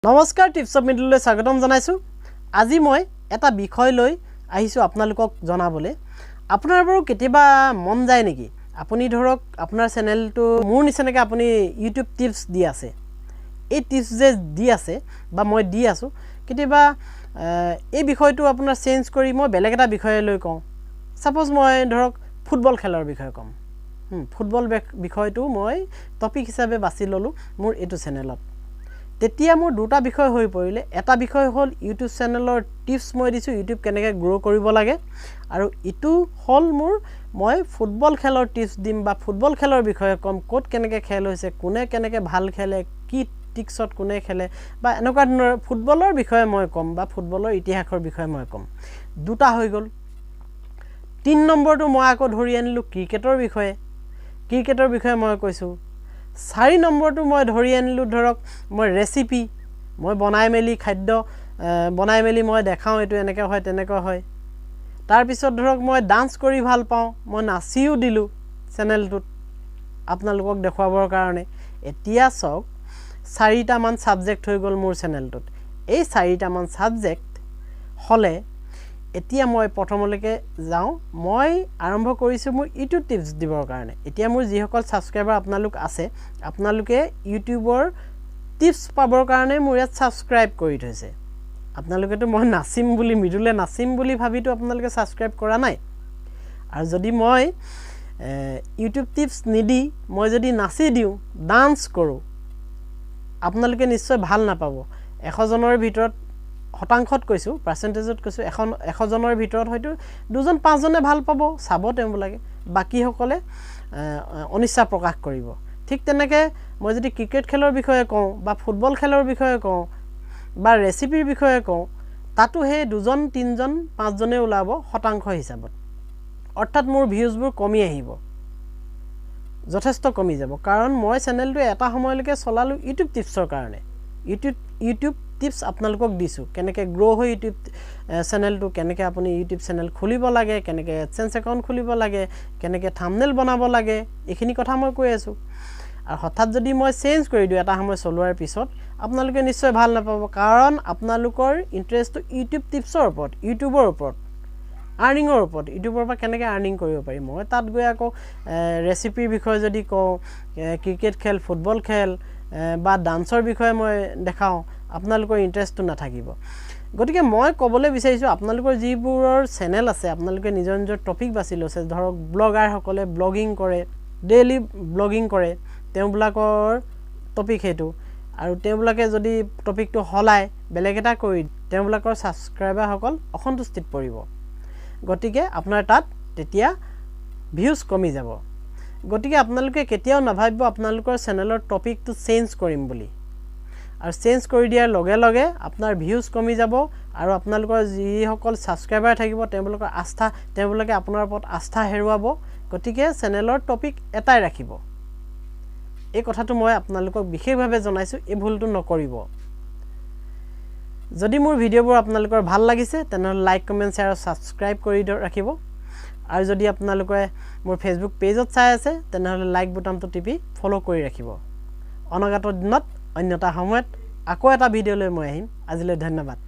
নমস্কাৰ tips of মৃদুললৈ স্বাগতম জনাইছো আজি মই এটা বিষয় লৈ আহিছো আপোনালোকক জনাবলে আপোনাৰ বাৰু কেতিয়াবা মন যায় নেকি আপুনি ধৰক আপোনাৰ চেনেলটো মোৰ নিচিনাকৈ আপুনি ইউটিউব টিপছ দি আছে এই টিপছ যে দি আছে বা মই দি আছো কেতিয়াবা এই বিষয়টো আপোনাৰ চেঞ্জ কৰি মই বেলেগ এটা বিষয় লৈ কওঁ সাপোজ মই ধৰক ফুটবল খেলৰ বিষয় কম ফুটবল বিষয়টো মই টপিক হিচাপে বাছি ললো মোৰ এটো চেনেলত তেতিয়া মোৰ দুটা বিষয় হৈ পৰিলে এটা বিষয় হল ইউটিউব চেনেলৰ টিপছ মই দিছো ইউটিউব কেনেকৈ গ্ৰো কৰিব লাগে আৰু ইটো হল মোৰ মই ফুটবল খেলৰ টিপছ দিম বা ফুটবল খেলৰ বিষয়ে কম কোট কেনেকৈ খেল হৈছে কোনে কেনেকৈ ভাল খেলে কি টিক্সত কোনে খেলে বা এনেকুৱা ধৰণৰ ফুটবলৰ বিষয়ে মই কম বা ফুটবলৰ ইতিহাসৰ বিষয়ে মই কম দুটা হৈ গল 3 নম্বৰটো মই আকৌ ধৰি আনিলো ক্ৰিকেটৰ বিষয়ে মই কৈছো 4 নম্বৰটো মই ধৰি আনিলো ধৰক মই ৰেচিপি মই বনাই মেলি খাদ্য বনাই মেলি মই দেখাও এটো এনেকৈ হয় তেনেকৈ হয় তাৰ পিছত ধৰক মই ডান্স কৰি ভাল পাওঁ মই নাচিও দিলো চেনেলটোত আপোনালোকক দেখাবৰ কাৰণে এতিয়া সক 4টা মান সাবজেক্ট হৈ গল মোৰ চেনেলটোত এই 4টা মান সাবজেক্ট হলে এতিয়া মই প্ৰথমলৈকে যাওঁ মই আৰম্ভ কৰিছো মোৰ ইউটিউব টিপছ দিবৰ কাৰণে এতিয়া মোৰ যিসকল সাবস্ক্ৰাইবাৰ আপোনালোক আছে আপোনালোকে ইউটিউবৰ টিপছ পাবৰ কাৰণে মোৰ ইয়াত সাবস্ক্ৰাইব কৰি থৈছে আপোনালোকেতো মই নাচিম বুলি মৃদুলে নাচিম বুলি ভাবিতো আপোনালোকে সাবস্ক্ৰাইব কৰা নাই আৰু যদি মই ইউটিউব টিপছ নিদি মই যদি নাচি দিও ডান্স কৰো আপোনালোকে নিশ্চয় ভাল নাপাব 100 জনৰ ভিতৰত শতাংশত কৈছো পাৰ্সেন্টেজত কৈছো 100 জনৰ ভিতৰত হয়তো 2জন 5 জনে ভাল পাব চাব তেম লাগে বাকি সকলে অনিচ্ছা প্ৰকাশ কৰিব ঠিক তেনেকৈ মই যদি ক্ৰিকেট খেলৰ বিষয়ে কওঁ বা ফুটবল খেলৰ বিষয়ে কওঁ বা ৰেচিপিৰ বিষয়ে কওঁ তাতো হে 2জন 3জন 5 জনে ওলাব শতাংশ হিচাপত অৰ্থাৎ মোৰ ভিউজবোৰ কমি আহিব যথেষ্ট কমি যাব কাৰণ মই চেনেলটো এটা সময়লৈকে চলালো ইউটিউব টিপছৰ কাৰণে ইউটিউব টিপছ আপোনালোকক দিছো কেনেকৈ গ্ৰো হৈ ইউটিউব চেনেলটো কেনেকৈ আপুনি ইউটিউব চেনেল খুলিব লাগে কেনেকৈ এডসেন্স একাউন্ট খুলিব লাগে কেনেকৈ থাম্বনেল বনাব লাগে এইখিনি কথা মই কৈ আছো আৰু হঠাৎ যদি মই চেঞ্জ কৰি দিও এটা সময় চলোৱাৰ পিছত আপোনালোকে নিশ্চয় ভাল নাপাব কাৰণ আপোনালোকৰ ইন্টাৰেষ্টটো ইউটিউব টিপছৰ ওপৰত ইউটিউবৰ ওপৰত আৰ্নিংৰ ওপৰত ইউটিউবৰ পৰা কেনেকৈ আৰ্নিং কৰিব পাৰি মই তাত গৈ আকৌ ৰেচিপিৰ বিষয়ে যদি কওঁ ক্ৰিকেট খেল ফুটবল খেল বা ডান্সৰ বিষয়ে মই দেখাও আপোনালোকৰ ইন্টাৰেষ্টটো নাথাকিব গতিকে মই কবলৈ বিচাৰিছো আপোনালোকৰ যিবোৰৰ চেনেল আছে আপোনালোকে নিজৰ নিজৰ টপিক বাছি লৈছে ধৰক ব্লগাৰ সকলে ব্লগিং কৰে ডেইলি ব্লগিং কৰে তেওঁবিলাকৰ টপিক হেতু আৰু তেওঁবিলাকে যদি টপিকটো হলাই বেলেগ এটা কৰি তেওঁবিলাকৰ সাবস্ক্ৰাইবাৰ সকল অসন্তুষ্টিত পৰিব গতিকে আপোনাৰ তাত তেতিয়া ভিউজ কমি যাব গতিকে আপোনালোকে কেতিয়াও নাভাবিব আপোনালোকৰ চেনেলৰ টপিকটো চেঞ্জ কৰিম বুলি আৰু চেঞ্জ কৰি দিয়াৰ লগে লগে আপোনাৰ ভিউজ কমি যাব আৰু আপোনালোকৰ যি সকল সাবস্ক্ৰাইবাৰ থাকিব তেওঁলোকৰ আস্থা তেওঁলোকে আপোনাৰ ওপৰত আস্থা হেৰুৱাব গতিকে চেনেলৰ টপিক এটাই ৰাখিব এই কথাটো মই আপোনালোকক বিশেষভাৱে জনাইছো এই ভুলটো নকৰিব যদি মোৰ ভিডিঅ'বোৰ আপোনালোকৰ ভাল লাগিছে তেনহলে লাইক কমেন্ট শেয়াৰ আৰু সাবস্ক্ৰাইব কৰি ৰাখিব আৰু যদি আপোনালোকে মোৰ ফেসবুক পেজত চাই আছে তেনহলে লাইক বুটামটো টিপি ফলো কৰি ৰাখিব অনাগত দিনত অন্যটা সময়ত আকৌ এটা ভিডিঅ লৈ মই আহিম আজিলৈ ধন্যবাদ